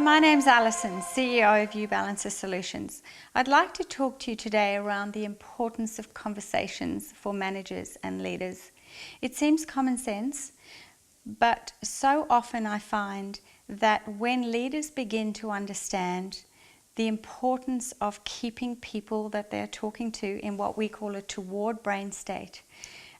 my name's Alison, CEO of uBalancer Solutions. I'd like to talk to you today around the importance of conversations for managers and leaders. It seems common sense, but so often I find that when leaders begin to understand the importance of keeping people that they're talking to in what we call a toward brain state,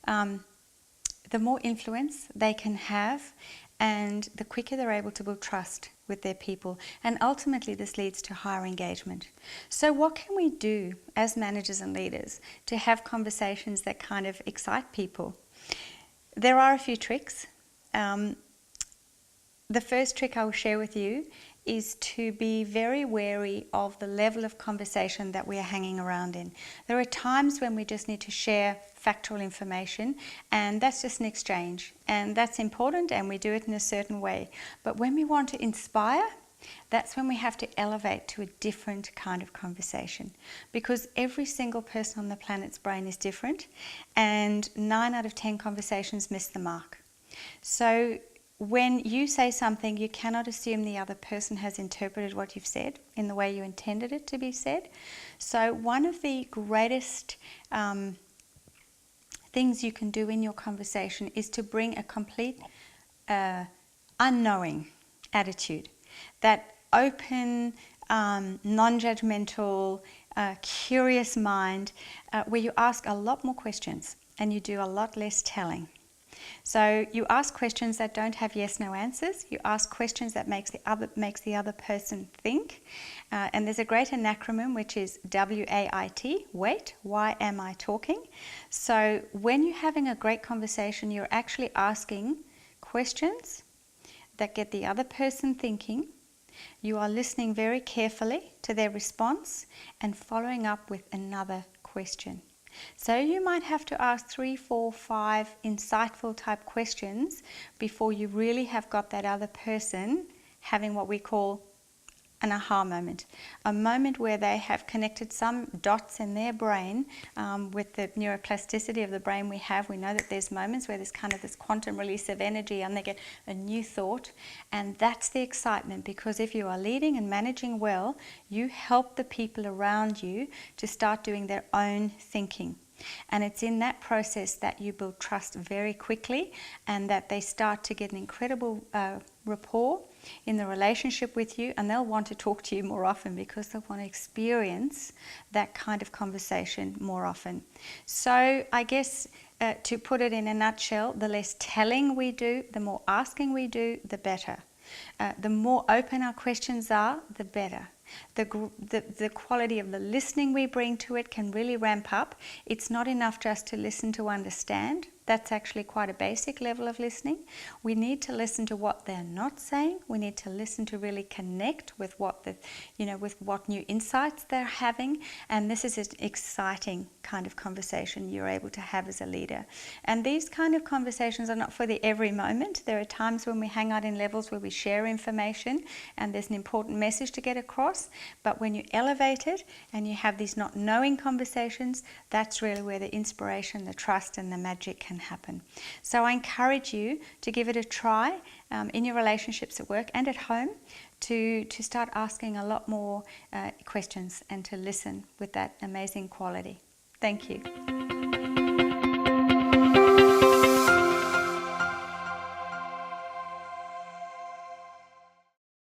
the more influence they can have and the quicker they're able to build trust with their people. And ultimately this leads to higher engagement. So what can we do as managers and leaders to have conversations that kind of excite people? There are a few tricks. The first trick I will share with you is to be very wary of the level of conversation that we are hanging around in. There are times when we just need to share factual information, and that's just an exchange, and that's important, and we do it in a certain way. But when we want to inspire, that's when we have to elevate to a different kind of conversation, because every single person on the planet's brain is different, and 9 out of 10 conversations miss the mark. So when you say something, you cannot assume the other person has interpreted what you've said in the way you intended it to be said. So one of the greatest things you can do in your conversation is to bring a complete unknowing attitude. That open, non-judgmental, curious mind where you ask a lot more questions and you do a lot less telling. So you ask questions that don't have yes/no answers. You ask questions that makes the other person think. And there's a great acronym which is WAIT, wait, why am I talking? So when you're having a great conversation, you're actually asking questions that get the other person thinking. You are listening very carefully to their response and following up with another question. So you might have to ask 3, 4, 5 insightful type questions before you really have got that other person having what we call an aha moment. A moment where they have connected some dots in their brain. With the neuroplasticity of the brain we have, we know that there's moments where there's kind of this quantum release of energy and they get a new thought. And that's the excitement, because if you are leading and managing well, you help the people around you to start doing their own thinking. And it's in that process that you build trust very quickly, and that they start to get an incredible rapport in the relationship with you, and they'll want to talk to you more often because they'll want to experience that kind of conversation more often. So I guess to put it in a nutshell, the less telling we do, the more asking we do, the better. The more open our questions are, the better. The quality of the listening we bring to it can really ramp up. It's not enough just to listen to understand. That's actually quite a basic level of listening. We need to listen to what they're not saying. We need to listen to really connect with what with what new insights they're having. And this is an exciting kind of conversation you're able to have as a leader. And these kind of conversations are not for the every moment. There are times when we hang out in levels where we share information and there's an important message to get across. But when you elevate it and you have these not knowing conversations, that's really where the inspiration, the trust and the magic can happen. So I encourage you to give it a try in your relationships at work and at home, to start asking a lot more questions and to listen with that amazing quality. Thank you.